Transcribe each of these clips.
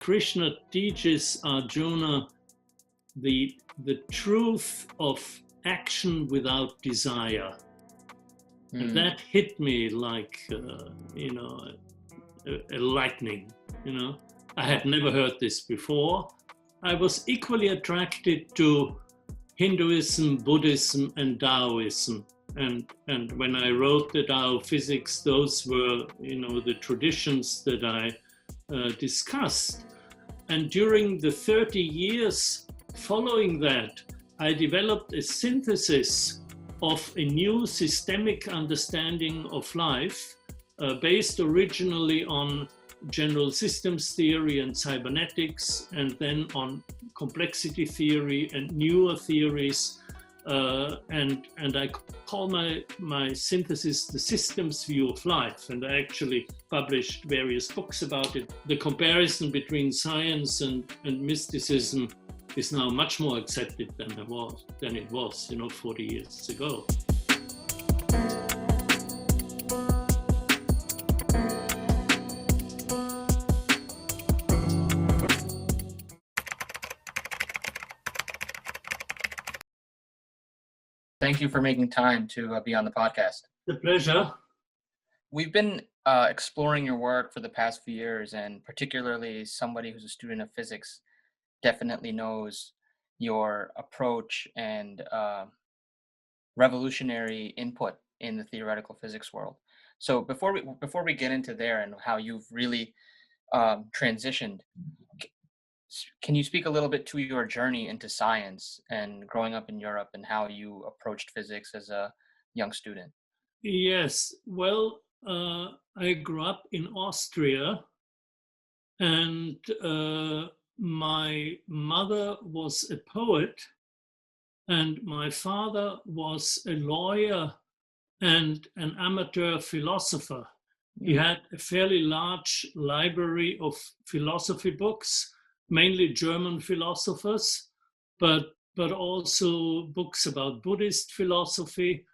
Krishna teaches Arjuna the truth of action without desire. And that hit me like, a lightning, I had never heard this before. I was equally attracted to Hinduism, Buddhism, and Taoism. And when I wrote the Tao of Physics, those were, the traditions that I discussed. And during the 30 years following that, I developed a synthesis of a new systemic understanding of life, based originally on general systems theory and cybernetics, and then on complexity theory and newer theories. And I call my synthesis the systems view of life. And I actually published various books about it. The comparison between science and mysticism is now much more accepted than it was 40 years ago. Thank you for making time to be on the podcast. The pleasure. We've been exploring your work for the past few years, and particularly somebody who's a student of physics definitely knows your approach and revolutionary input in the theoretical physics world. So before we get into there and how you've really transitioned, can you speak a little bit to your journey into science and growing up in Europe and how you approached physics as a young student? Yes, well, I grew up in Austria, and my mother was a poet, and my father was a lawyer and an amateur philosopher. He had a fairly large library of philosophy books, mainly German philosophers, but also books about Buddhist philosophy.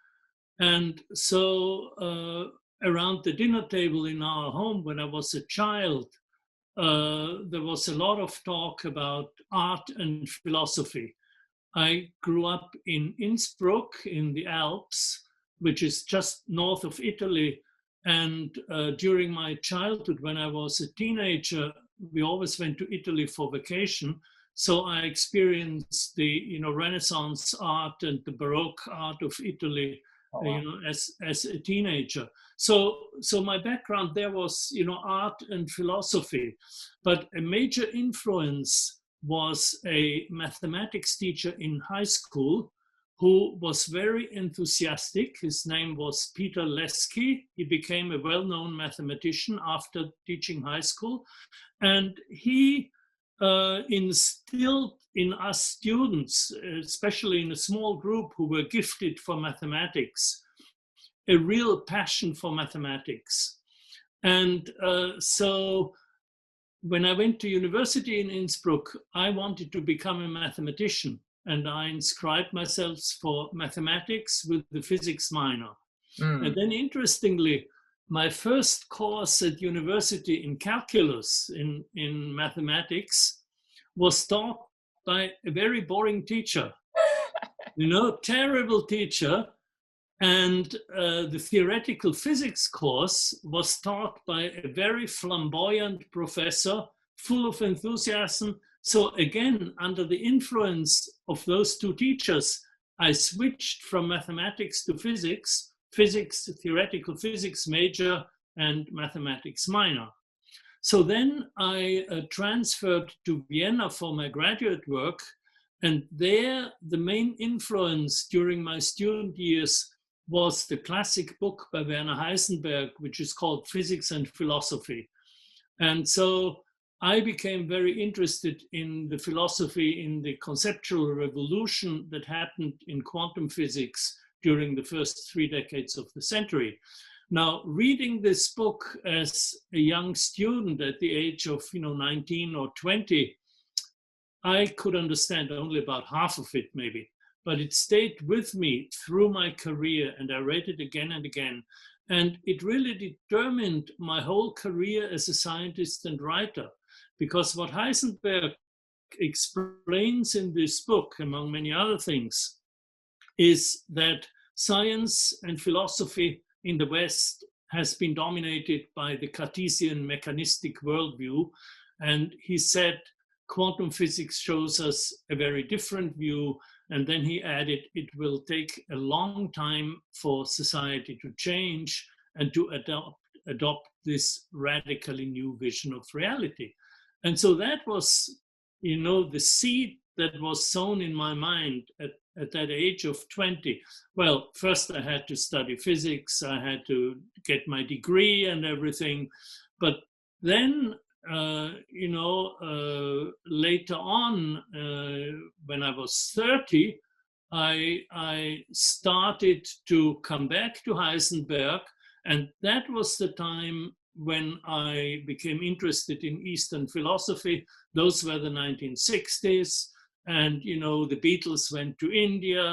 And so around the dinner table in our home when I was a child, there was a lot of talk about art and philosophy. I grew up in Innsbruck in the Alps, which is just north of Italy. And during my childhood, when I was a teenager, we always went to Italy for vacation. So I experienced the Renaissance art and the Baroque art of Italy, as a teenager. So my background there was art and philosophy, but a major influence was a mathematics teacher in high school who was very enthusiastic. His name was Peter Lesky. He became a well-known mathematician after teaching high school. And he instilled in us students, especially in a small group who were gifted for mathematics, a real passion for mathematics. And so when I went to university in Innsbruck, I wanted to become a mathematician. And I inscribed myself for mathematics with the physics minor. And then interestingly, my first course at university in calculus, in mathematics, was taught by a very boring teacher, terrible teacher. And the theoretical physics course was taught by a very flamboyant professor, full of enthusiasm. So again, under the influence of those two teachers, I switched from mathematics to physics, theoretical physics major, and mathematics minor. So then I transferred to Vienna for my graduate work. And there, the main influence during my student years was the classic book by Werner Heisenberg, which is called Physics and Philosophy. And so I became very interested in the philosophy, in the conceptual revolution that happened in quantum physics during the first 3 decades of the century. Now, reading this book as a young student at the age of 19 or 20, I could understand only about half of it maybe, but it stayed with me through my career, and I read it again and again. And it really determined my whole career as a scientist and writer. because what Heisenberg explains in this book, among many other things, is that science and philosophy in the West has been dominated by the Cartesian mechanistic worldview. And he said, quantum physics shows us a very different view. And then he added, it will take a long time for society to change and to adopt this radically new vision of reality. And so that was, the seed that was sown in my mind at that age of 20. Well, first I had to study physics, I had to get my degree and everything. But then, later on, when I was 30, I started to come back to Heisenberg. And that was the time when I became interested in Eastern philosophy. Those were the 1960s. And, the Beatles went to India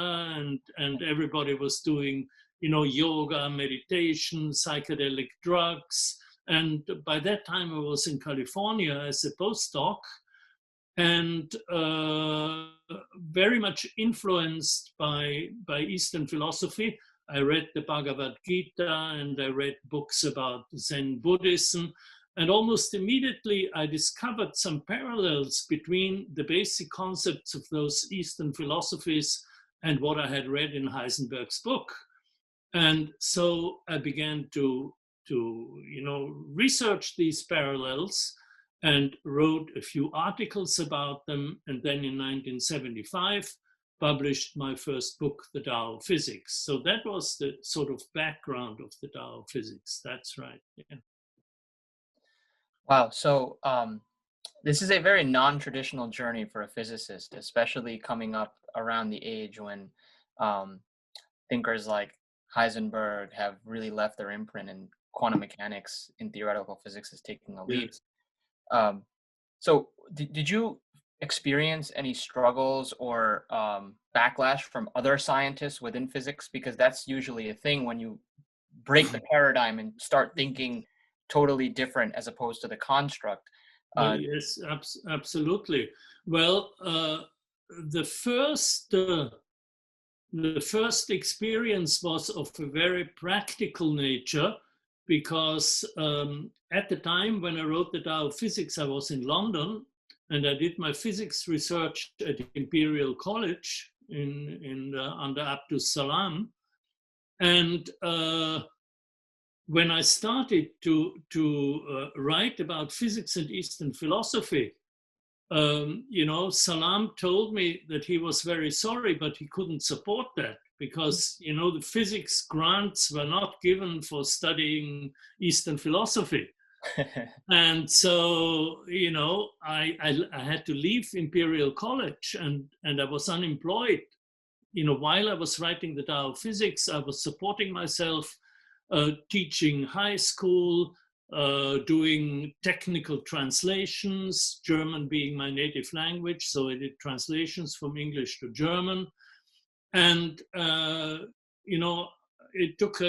and everybody was doing, yoga, meditation, psychedelic drugs. And by that time I was in California as a postdoc and very much influenced by Eastern philosophy. I read the Bhagavad Gita and I read books about Zen Buddhism. And almost immediately, I discovered some parallels between the basic concepts of those Eastern philosophies and what I had read in Heisenberg's book. And so I began to research these parallels and wrote a few articles about them. And then in 1975, published my first book, The Tao of Physics. So that was the sort of background of the Tao of Physics. That's right. Yeah. Wow. So this is a very non-traditional journey for a physicist, especially coming up around the age when thinkers like Heisenberg have really left their imprint, and quantum mechanics in theoretical physics is taking a lead. Yes. So did you experience any struggles or backlash from other scientists within physics? Because that's usually a thing when you break the paradigm and start thinking totally different as opposed to the construct. Yes, absolutely. Well, the first experience was of a very practical nature, because at the time when I wrote the Tao of Physics, I was in London and I did my physics research at Imperial College under Abdus Salam. And when I started to write about physics and Eastern philosophy, Salam told me that he was very sorry, but he couldn't support that because, the physics grants were not given for studying Eastern philosophy. And so, I had to leave Imperial College and I was unemployed. While I was writing the Tao of Physics, I was supporting myself, teaching high school, doing technical translations, German being my native language. So I did translations from English to German. And, it took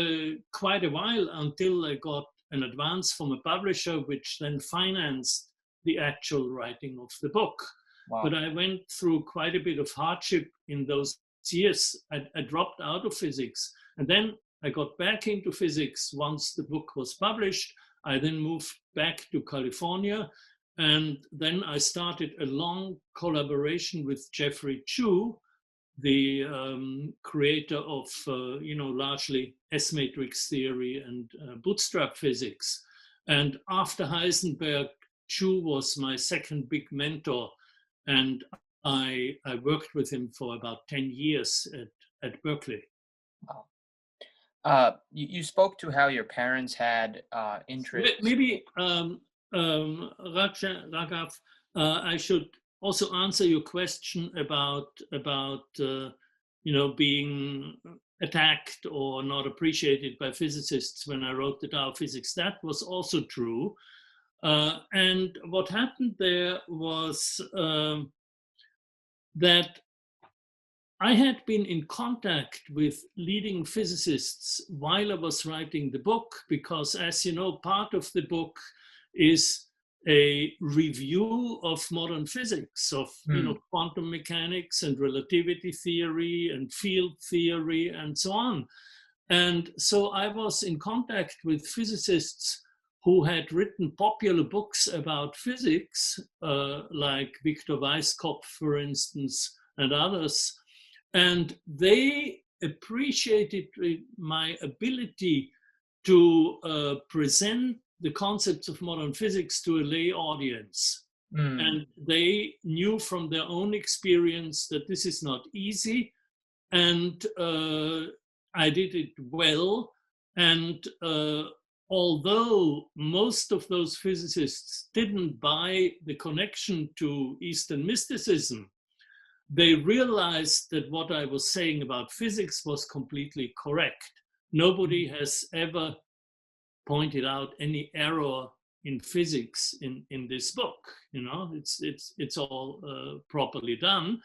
quite a while until I got an advance from a publisher, which then financed the actual writing of the book. Wow. But I went through quite a bit of hardship in those years. I dropped out of physics. And then I got back into physics once the book was published. I then moved back to California. And then I started a long collaboration with Jeffrey Chu, the creator of, largely S-matrix theory and bootstrap physics. And after Heisenberg, Chu was my second big mentor. And I worked with him for about 10 years at Berkeley. Wow. You spoke to how your parents had interest. Maybe, Raghav, I should also answer your question about being attacked or not appreciated by physicists when I wrote the Tao of Physics. That was also true. And what happened there was that I had been in contact with leading physicists while I was writing the book, because, as you know, part of the book is a review of modern physics, of Hmm. quantum mechanics and relativity theory and field theory and so on. And so I was in contact with physicists who had written popular books about physics, like Victor Weisskopf, for instance, and others. And they appreciated my ability to present the concepts of modern physics to a lay audience. Hmm. And they knew from their own experience that this is not easy. And I did it well. And although most of those physicists didn't buy the connection to Eastern mysticism, they realized that what I was saying about physics was completely correct. Nobody has ever pointed out any error in physics in this book. It's all properly done.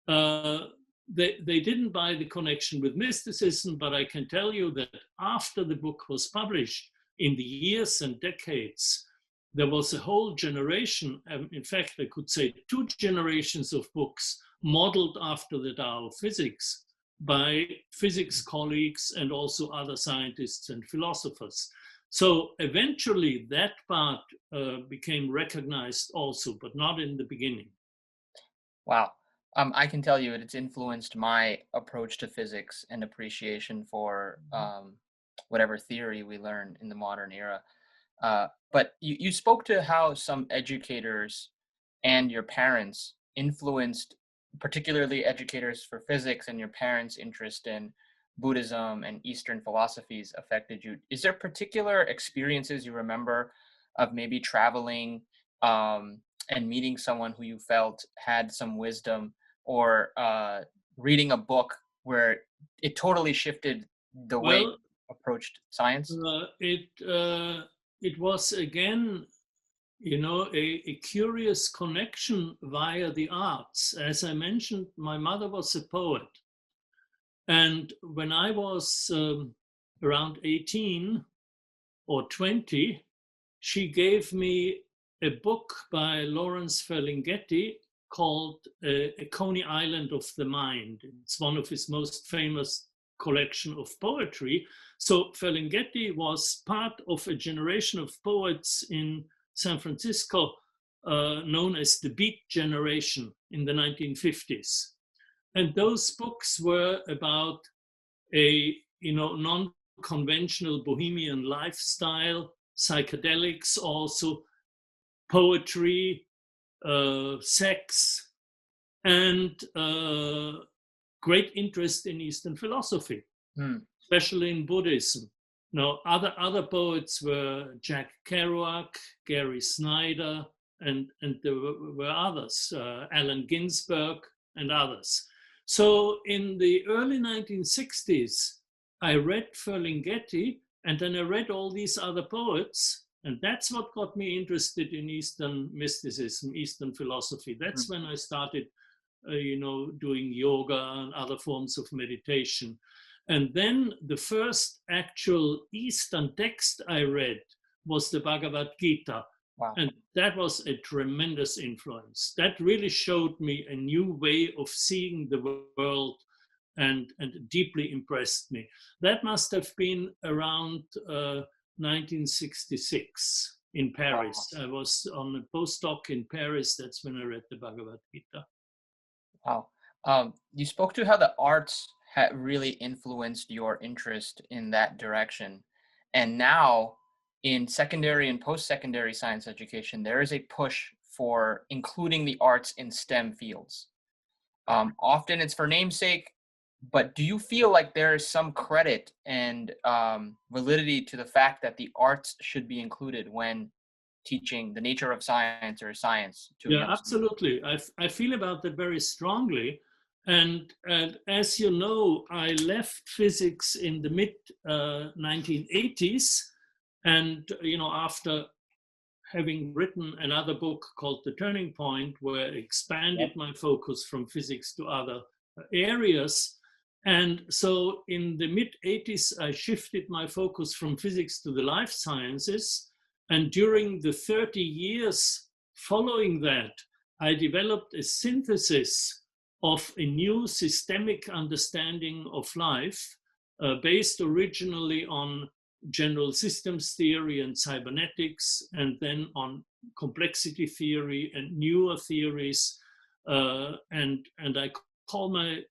They didn't buy the connection with mysticism, but I can tell you that after the book was published, in the years and decades, there was a whole generation, in fact, I could say 2 generations of books modeled after the Tao of Physics by physics colleagues and also other scientists and philosophers. So eventually that part became recognized also, but not in the beginning. Wow. I can tell you it's influenced my approach to physics and appreciation for whatever theory we learn in the modern era. But you spoke to how some educators and your parents influenced, particularly educators for physics, and your parents' interest in Buddhism and Eastern philosophies affected you. Is there particular experiences you remember of maybe traveling and meeting someone who you felt had some wisdom, or reading a book where it totally shifted the way you Well, approached science? it was again, a curious connection via the arts. As I mentioned, my mother was a poet. And when I was around 18 or 20, she gave me a book by Lawrence Ferlinghetti called A Coney Island of the Mind. It's one of his most famous collection of poetry. So Ferlinghetti was part of a generation of poets in San Francisco known as the Beat Generation in the 1950s. And those books were about a non-conventional bohemian lifestyle, psychedelics, also poetry, sex, and great interest in Eastern philosophy, Hmm. especially in Buddhism. Now, other poets were Jack Kerouac, Gary Snyder, and there were others, Allen Ginsberg, and others. So in the early 1960s, I read Ferlinghetti, and then I read all these other poets, and that's what got me interested in Eastern mysticism, Eastern philosophy. Hmm. That's when I started, doing yoga and other forms of meditation. And then the first actual Eastern text I read was the Bhagavad Gita. Wow. And that was a tremendous influence. That really showed me a new way of seeing the world and deeply impressed me. That must have been around 1966 in Wow. Paris. I was on a postdoc in Paris. That's when I read the Bhagavad Gita. Wow. You spoke to how the arts had really influenced your interest in that direction. And now, in secondary and post-secondary science education, there is a push for including the arts in STEM fields. Often it's for namesake, but do you feel like there is some credit and validity to the fact that the arts should be included when teaching the nature of science or science to Yeah, young students? absolutely. I feel about that very strongly. And as you know, I left physics in the mid 1980s. And, after having written another book called The Turning Point, where I expanded Yep. my focus from physics to other areas. And so in the mid 80s, I shifted my focus from physics to the life sciences. And during the 30 years following that, I developed a synthesis of a new systemic understanding of life, based originally on general systems theory and cybernetics, and then on complexity theory and newer theories. And I call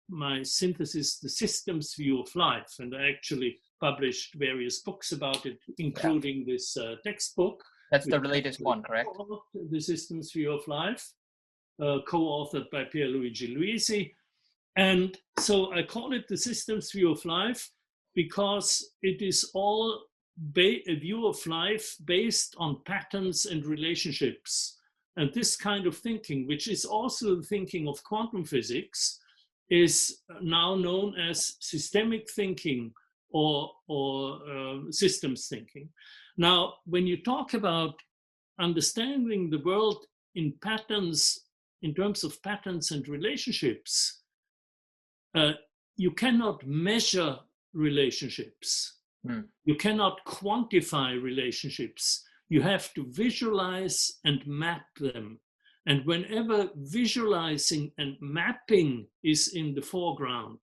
my synthesis the systems view of life. And I actually published various books about it, including this textbook. That's the latest one, correct? The Systems View of Life, co-authored by Pierluigi Luisi. And so I call it the Systems View of Life because it is all a view of life based on patterns and relationships. And this kind of thinking, which is also the thinking of quantum physics, is now known as systemic thinking or systems thinking. Now, when you talk about understanding the world in patterns, in terms of patterns and relationships, you cannot measure relationships. You cannot quantify relationships. You have to visualize and map them. And whenever visualizing and mapping is in the foreground,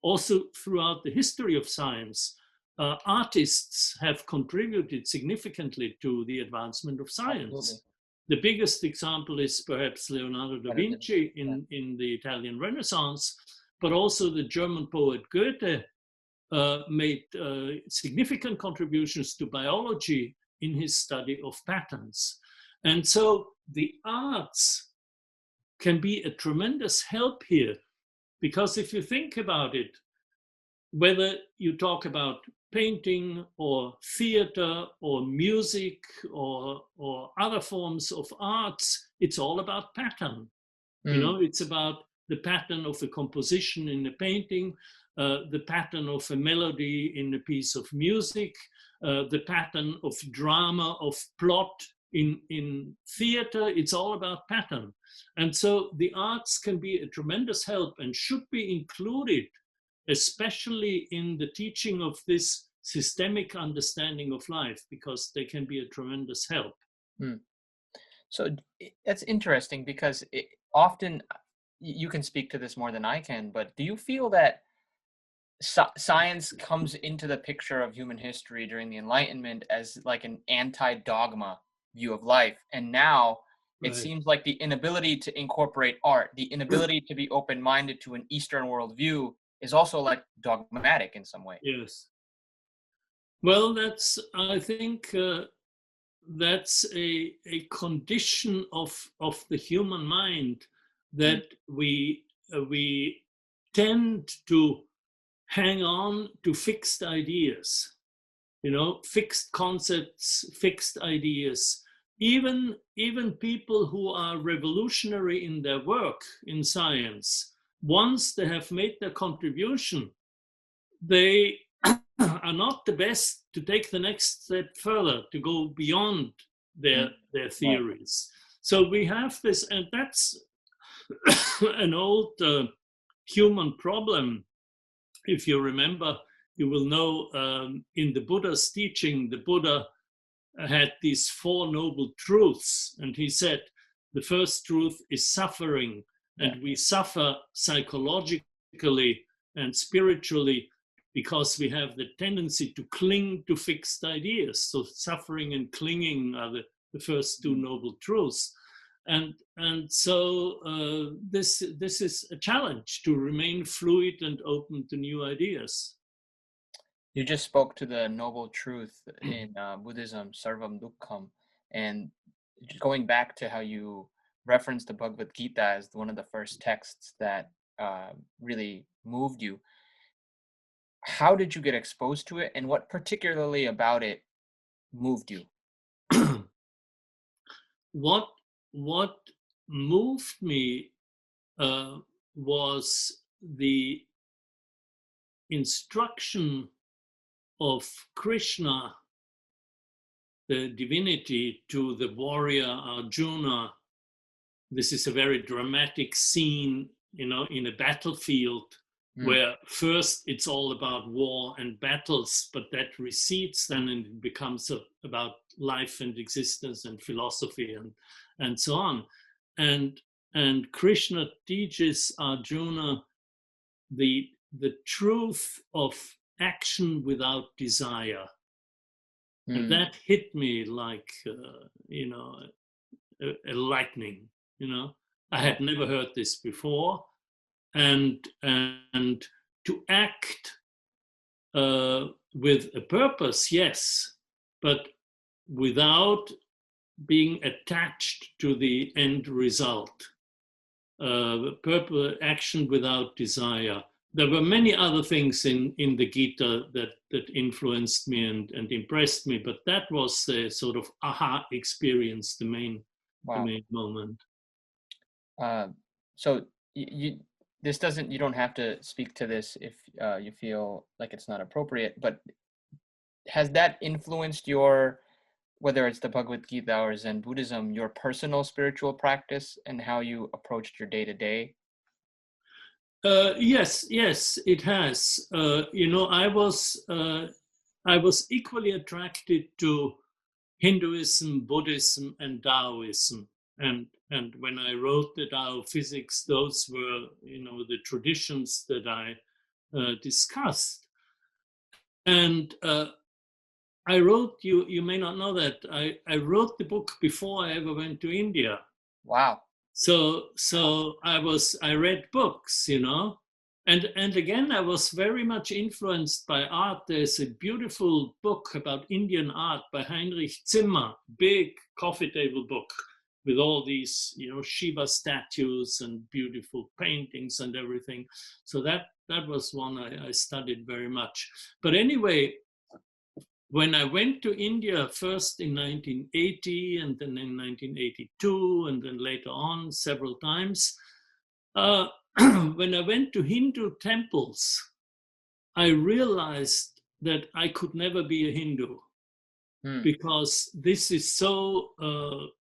also throughout the history of science, artists have contributed significantly to the advancement of science. Absolutely. The biggest example is perhaps Leonardo da Vinci in the Italian Renaissance, but also the German poet Goethe made significant contributions to biology in his study of patterns. And so the arts can be a tremendous help here, because if you think about it, whether you talk about painting or theater or music or other forms of arts, it's all about pattern. You know, it's about the pattern of a composition in a painting, the pattern of a melody in a piece of music, the pattern of drama, of plot in theater. It's all about pattern. And so the arts can be a tremendous help and should be included, especially in the teaching of this systemic understanding of life, because they can be a tremendous help. So that's interesting, because often, you can speak to this more than I can, but do you feel that science comes into the picture of human history during the Enlightenment as like an anti-dogma view of life, and now it seems like the inability to incorporate art, the inability to be open-minded to an Eastern worldview, is also like dogmatic in some way? Yes. Well, I think that's a condition of the human mind, that we tend to hang on to fixed ideas, fixed concepts, fixed ideas. Even people who are revolutionary in their work in science, once they have made their contribution, they are not the best to take the next step further, to go beyond their theories. So we have this, and that's an old human problem. If you remember, you will know in the Buddha's teaching, the Buddha had these 4 noble truths, and he said the first truth is suffering, and we suffer psychologically and spiritually because we have the tendency to cling to fixed ideas. So suffering and clinging are the first 2 noble truths. And so this is a challenge, to remain fluid and open to new ideas. You just spoke to the noble truth in Buddhism, sarvam dukkham, and going back to how you referenced the Bhagavad Gita as one of the first texts that really moved you. How did you get exposed to it, and what particularly about it moved you? What moved me was the instruction of Krishna, the divinity, to the warrior Arjuna. This is a very dramatic scene, in a battlefield Mm. where first it's all about war and battles, but that recedes then and it becomes about life and existence and philosophy and so on. And and Krishna teaches Arjuna the truth of action without desire. And Mm. that hit me like a lightning. I Oh, had never heard this before. And to act with a purpose, yes, but without being attached to the end result. Purpose, action without desire. There were many other things in the Gita that influenced me and impressed me, but that was the sort of aha experience, the main wow. moment. Uh, so this doesn't, you don't have to speak to this if you feel like it's not appropriate, but has that influenced your, whether it's the Bhagavad Gita or Zen Buddhism, your personal spiritual practice and how you approached your day to day? Yes, it has. I was equally attracted to Hinduism, Buddhism, and Taoism. And when I wrote the Tao of Physics, those were, the traditions that I discussed. And I wrote, you may not know that, I wrote the book before I ever went to India. Wow. So I read books, and again I was very much influenced by art. There's a beautiful book about Indian art by Heinrich Zimmer, big coffee table book with all these Shiva statues and beautiful paintings and everything. So that was one I studied very much. But anyway, when I went to India first in 1980 and then in 1982 and then later on several times, uh, when I went to Hindu temples, I realized that I could never be a Hindu Mm. because this is so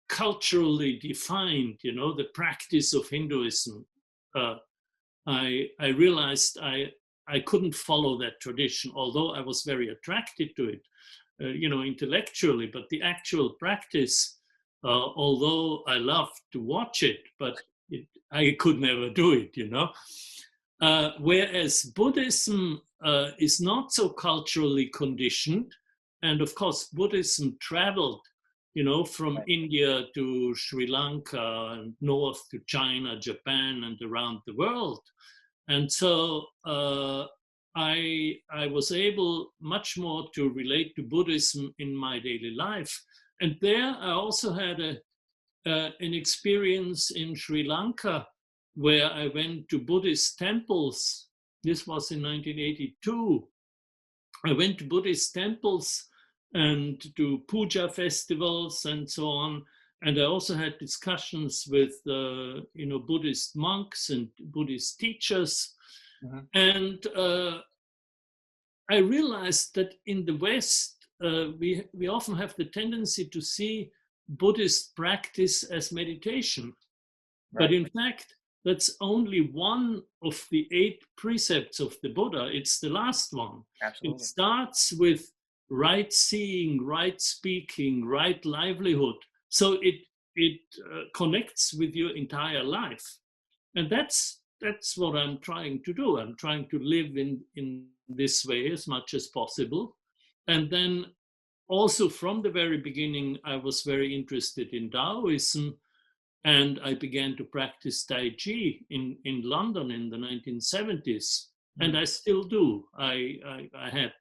culturally defined, the practice of Hinduism. Uh, I realized I couldn't follow that tradition, although I was very attracted to it. Intellectually, but the actual practice, although I love to watch it, but I could never do it. Whereas Buddhism is not so culturally conditioned, and of course Buddhism traveled, from Right. India to Sri Lanka and north to China, Japan, and around the world. And so I was able much more to relate to Buddhism in my daily life. And there I also had an experience in Sri Lanka where I went to Buddhist temples. This was in 1982. I went to Buddhist temples and to puja festivals and so on. And I also had discussions with, Buddhist monks and Buddhist teachers. Mhm. And I realized that in the West, we often have the tendency to see Buddhist practice as meditation. But Right. in fact, that's only one of the 8 precepts of the Buddha. It's the last one. It Absolutely. starts with right seeing, right speaking, right livelihood. So it connects with your entire life, and that's what I'm trying to do. I'm trying to live in this way as much as possible, and then also from the very beginning, I was very interested in Taoism, and I began to practice Tai Chi in London in the 1970s, and Mm. I still do. I had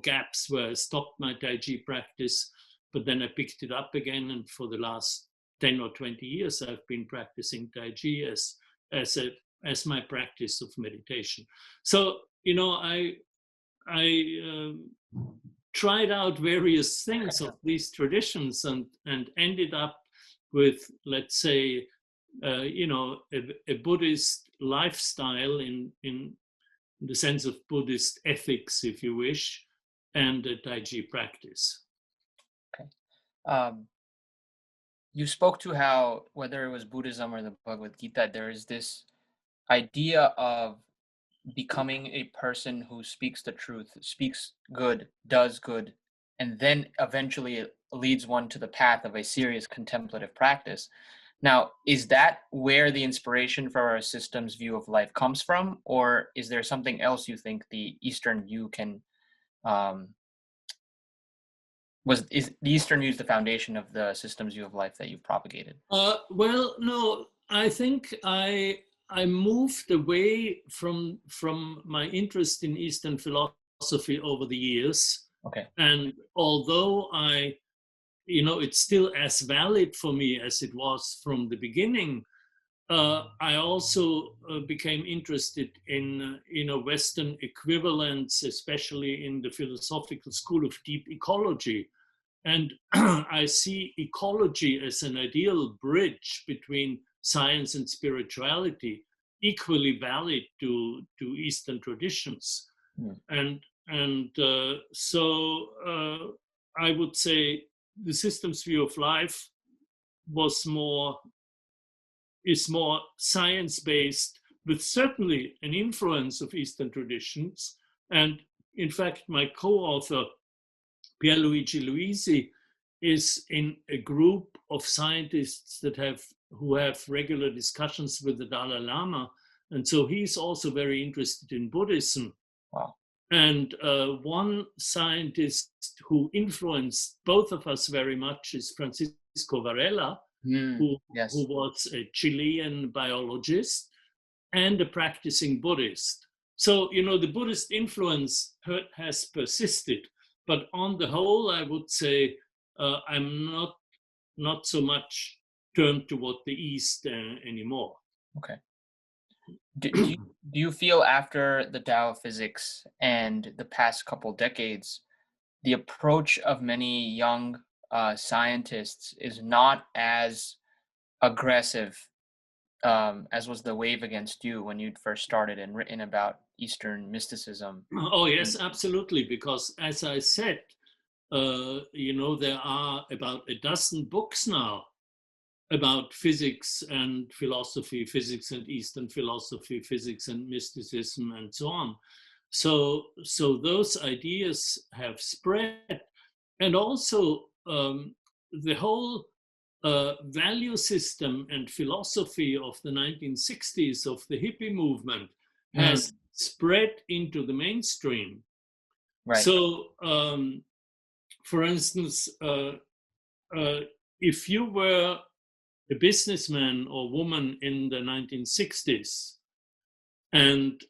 gaps where I stopped my Tai Chi practice, but then I picked it up again, and for the last 10 or 20 years, I've been practicing Tai Chi as a as my practice of meditation. So I tried out various things of these traditions and ended up with, let's say, a Buddhist lifestyle in the sense of Buddhist ethics, if you wish, and a Tai Chi practice. Okay. Um, you spoke to how, whether it was Buddhism or the Bhagavad Gita, there is this idea of becoming a person who speaks the truth, speaks good, does good, and then eventually it leads one to the path of a serious contemplative practice. Now, is that where the inspiration for our system's view of life comes from, or is there something else you think the Eastern view can um, is the Eastern view the foundation of the system's view of life that you've propagated? Well, no, I think I moved away from my interest in Eastern philosophy over the years, Okay. and although it's still as valid for me as it was from the beginning. I also became interested in Western equivalents, especially in the philosophical school of deep ecology. And I see ecology as an ideal bridge between science and spirituality, equally valid to Eastern traditions. Mm. So I would say the system's view of life was is more science-based, with certainly an influence of Eastern traditions. And in fact, my co-author, Pierluigi Luisi, is in a group of scientists who have regular discussions with the Dalai Lama. And so he's also very interested in Buddhism. Wow. And one scientist who influenced both of us very much is Francisco Varela, who Yes. was a Chilean biologist and a practicing Buddhist. So, the Buddhist influence has persisted, but on the whole, I would say I'm not so much turned toward the East anymore. Okay. Do you feel after the Tao of Physics and the past couple decades, the approach of many young scientists is not as aggressive as was the wave against you when you'd first started and written about Eastern mysticism? Oh, yes, absolutely. Because as I said, there are about a dozen books now about physics and philosophy, physics and Eastern philosophy, physics and mysticism, and so on. So those ideas have spread, and also the whole value system and philosophy of the 1960s of the hippie movement has spread into the mainstream. Right. So, for instance, if you were a businessman or woman in the 1960s and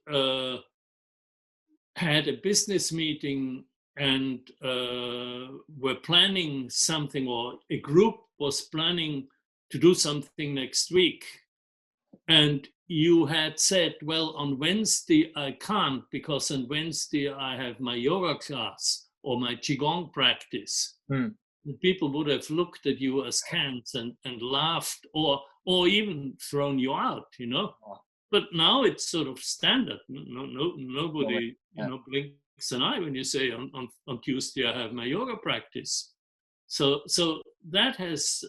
had a business meeting and were planning something, or a group was planning to do something next week, and you had said, well, on Wednesday I can't because on Wednesday I have my yoga class or my Qigong practice. People would have looked at you askance and laughed, or even thrown you out. But now it's sort of standard. Nobody blinks an eye when you say on Tuesday I have my yoga practice. So that has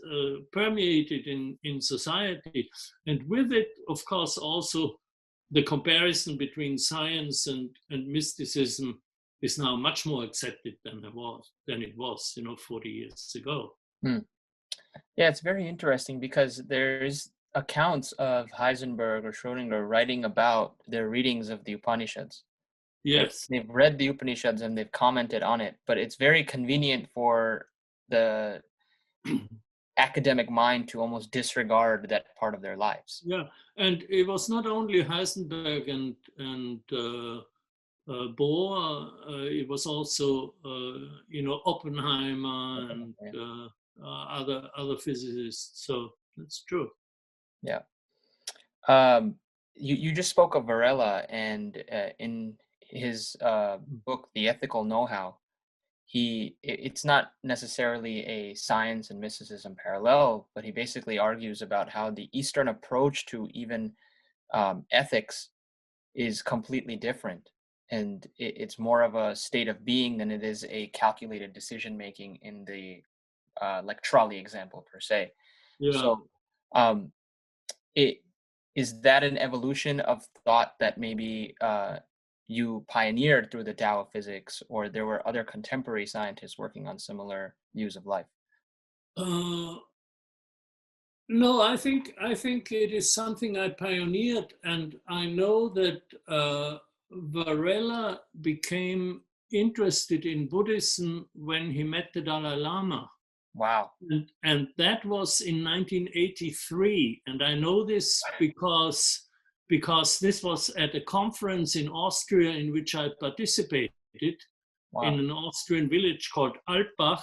permeated in society, and with it, of course, also the comparison between science and mysticism is now much more accepted than it was 40 years ago. Yeah, it's very interesting because there's accounts of Heisenberg or Schrodinger writing about their readings of the Upanishads. Yes. They've read the Upanishads and they've commented on it, but it's very convenient for the academic mind to almost disregard that part of their lives. Yeah, and it was not only Heisenberg and Bohr. It was also Oppenheimer and other physicists. So that's true. Yeah. You just spoke of Varela, and in his book, The Ethical Know-How, it's not necessarily a science and mysticism parallel, but he basically argues about how the Eastern approach to even ethics is completely different, and it's more of a state of being than it is a calculated decision making in the like trolley example per se. Yeah. So it is that an evolution of thought that maybe you pioneered through the Tao of Physics, or there were other contemporary scientists working on similar views of life? Uh, no, I think it is something I pioneered, and I know that Varela became interested in Buddhism when he met the Dalai Lama. Wow. And that was in 1983. And I know this because this was at a conference in Austria in which I participated in Wow. an Austrian village called Alpbach.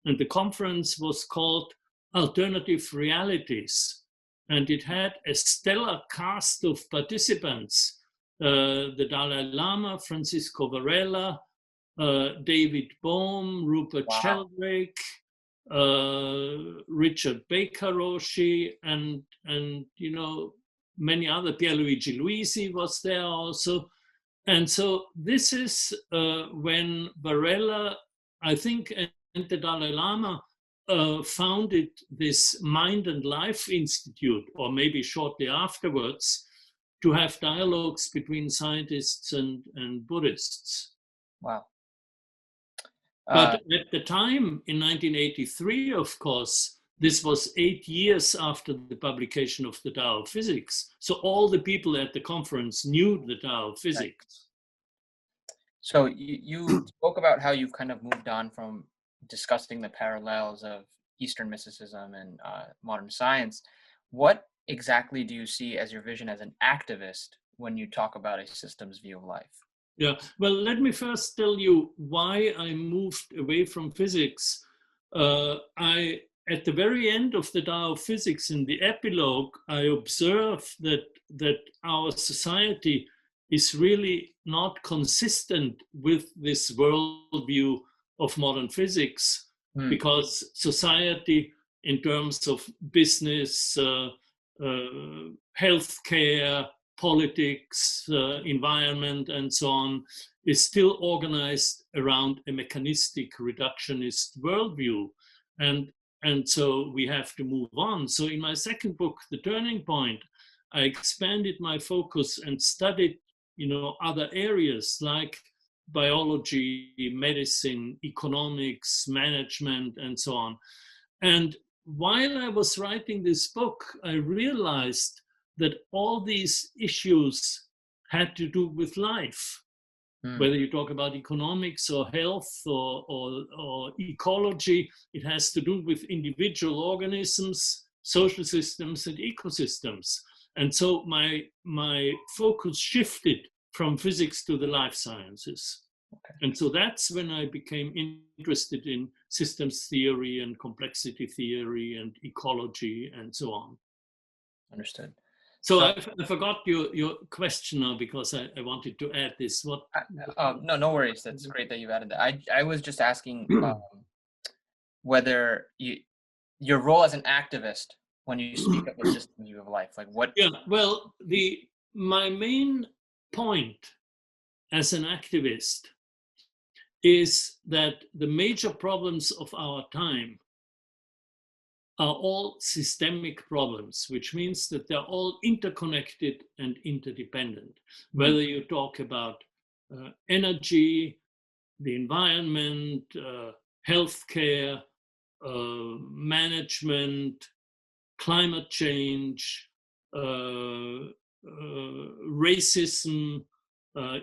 And the conference was called Alternative Realities. And it had a stellar cast of participants, the Dalai Lama, Francisco Varela, David Bohm, Rupert Wow. Sheldrake, Richard Baker Roshi, and many other. Pierluigi Luisi was there also. And so this is when Varela, I think, and the Dalai Lama founded this Mind and Life Institute, or maybe shortly afterwards, to have dialogues between scientists and Buddhists. Wow. But at the time, in 1983, of course, this was 8 years after the publication of the Tao of Physics. So all the people at the conference knew the Tao of Physics. So you spoke about how you've kind of moved on from discussing the parallels of Eastern mysticism and modern science. What exactly do you see as your vision as an activist when you talk about a systems view of life? Yeah, well, let me first tell you why I moved away from physics. At the very end of the Tao of Physics, in the epilogue, I observe that our society is really not consistent with this worldview of modern physics, because society, in terms of business, healthcare, politics, environment, and so on, is still organized around a mechanistic reductionist worldview. And so we have to move on. So in my second book, The Turning Point, I expanded my focus and studied, other areas like biology, medicine, economics, management, and so on. And while I was writing this book, I realized that all these issues had to do with life, whether you talk about economics or health or ecology. It has to do with individual organisms, social systems, and ecosystems. And so my focus shifted from physics to the life sciences. Okay. And so that's when I became interested in systems theory and complexity theory and ecology and so on. Understood. So I forgot your question now, because I wanted to add this. No worries. That's great that you added that. I was just asking whether your role as an activist when you speak of the system view of life, like what? Yeah, well, my main point as an activist is that the major problems of our time are all systemic problems, which means that they're all interconnected and interdependent. Whether you talk about energy, the environment, healthcare, management, climate change, racism,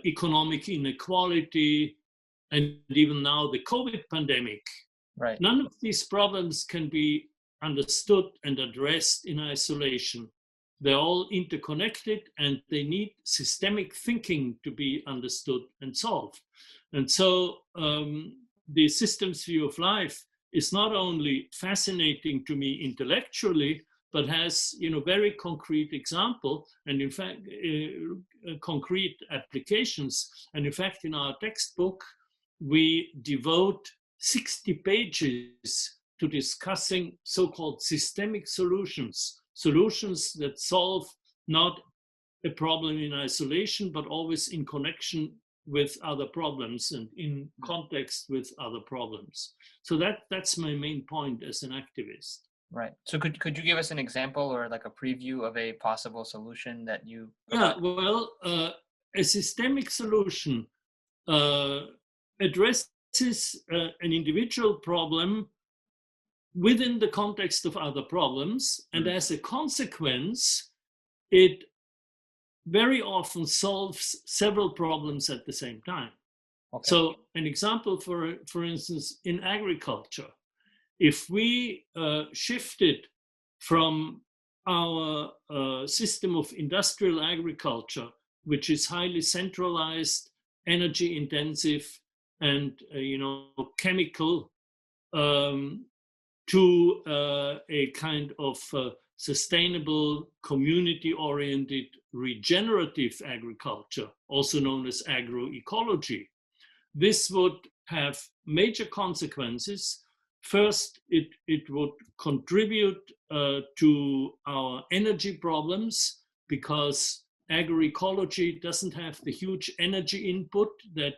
economic inequality, and even now the COVID pandemic. Right. None of these problems can be understood and addressed in isolation. They're all interconnected, and they need systemic thinking to be understood and solved. And so the systems view of life is not only fascinating to me intellectually, but has very concrete example, and in fact concrete applications. And in fact, in our textbook, we devote 60 pages to discussing so-called systemic solutions that solve not a problem in isolation, but always in connection with other problems and in context with other problems. So that's my main point as an activist. Right. So could you give us an example or like a preview of a possible solution that you Yeah, provide? well, a systemic solution uh, addresses an individual problem within the context of other problems, and Mm, as a consequence, it very often solves several problems at the same time. okay. So, an example, for instance, in agriculture, if we shifted from our system of industrial agriculture, which is highly centralized, energy intensive, and chemical, um, to a kind of sustainable, community-oriented, regenerative agriculture, also known as agroecology, this would have major consequences. First, it would contribute to our energy problems because agroecology doesn't have the huge energy input that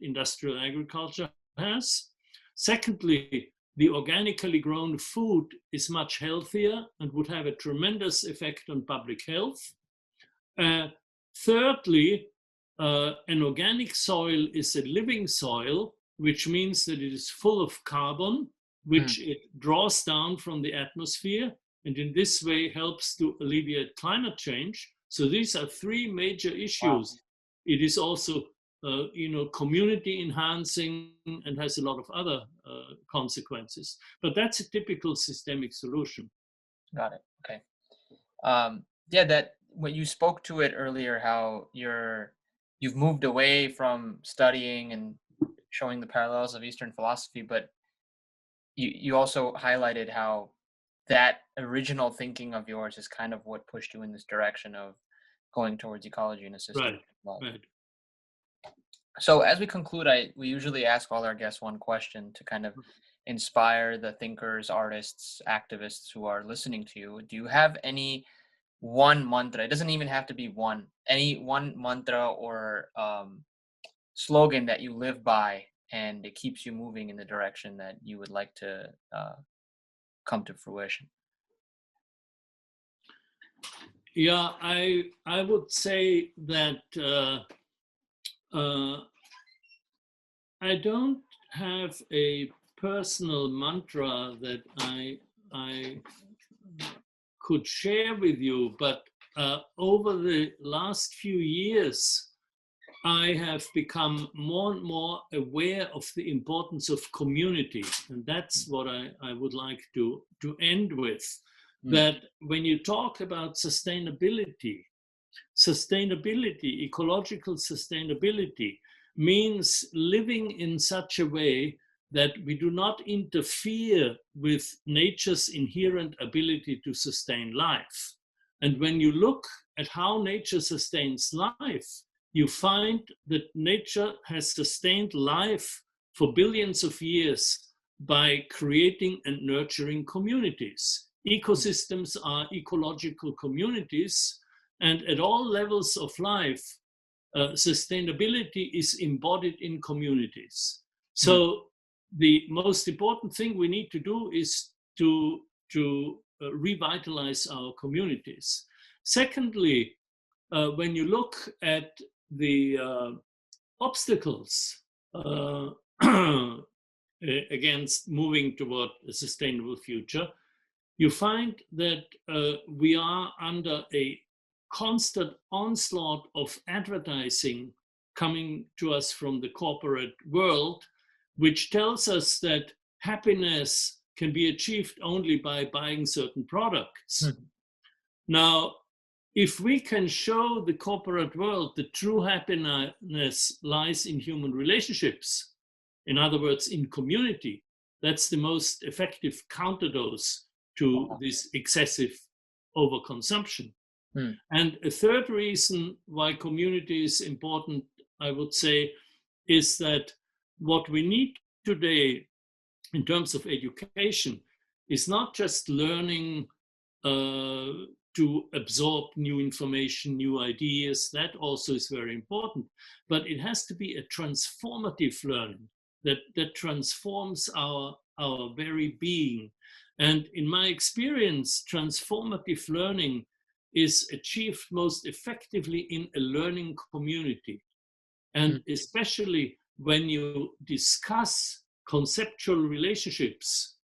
industrial agriculture has. Secondly, the organically grown food is much healthier and would have a tremendous effect on public health. Uh, Thirdly, an organic soil is a living soil, which means that it is full of carbon, Mm, which it draws down from the atmosphere, and in this way helps to alleviate climate change. So these are three major wow. issues. It is also, community enhancing and has a lot of other consequences. But that's a typical systemic solution. Got it. Okay. Yeah, that when you spoke to it earlier, how you've moved away from studying and showing the parallels of Eastern philosophy, but you also highlighted how that original thinking of yours is kind of what pushed you in this direction of going towards ecology and a system Right, of love. right. So as we conclude, we usually ask all our guests one question to kind of inspire the thinkers, artists, activists who are listening to you. Do you have any one mantra? It doesn't even have to be one. Any one mantra or slogan that you live by, and it keeps you moving in the direction that you would like to come to fruition. Yeah, I would say that I don't have a personal mantra that I could share with you, but over the last few years, I have become more and more aware of the importance of community. And that's what I would like to end with. Mm, That when you talk about sustainability, ecological sustainability, means living in such a way that we do not interfere with nature's inherent ability to sustain life. And when you look at how nature sustains life, you find that nature has sustained life for billions of years by creating and nurturing communities. mm, Ecosystems are ecological communities, and at all levels of life, sustainability is embodied in communities. mm, So the most important thing we need to do is to revitalize our communities. Secondly, when you look at the obstacles uh, against moving toward a sustainable future, you find that we are under a constant onslaught of advertising coming to us from the corporate world, which tells us that happiness can be achieved only by buying certain products. mm, Now, if we can show the corporate world that true happiness lies in human relationships, in other words, in community, that's the most effective counterdose to wow, this excessive overconsumption. mm, And a third reason why community is important, I would say, is that what we need today in terms of education is not just learning uh, to absorb new information, new ideas. That also is very important. But it has to be a transformative learning that transforms our very being. And in my experience, transformative learning is achieved most effectively in a learning community. And especially when you discuss conceptual relationships,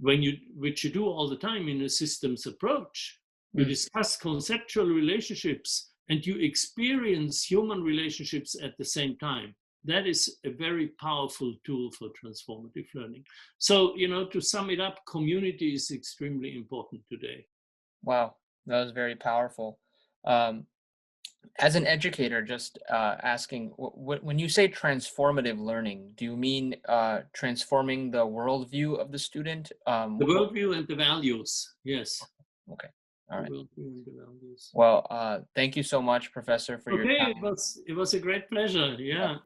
which you do all the time in a systems approach, you discuss conceptual relationships and you experience human relationships at the same time. That is a very powerful tool for transformative learning. So, to sum it up, community is extremely important today. Wow, that was very powerful. Um, as an educator, just asking, when you say transformative learning, do you mean transforming the worldview of the student? The worldview and the values, yes. Okay, all The right. worldview and the values. Well, thank you so much, Professor, for your Okay, time. it was a great pleasure. Yeah.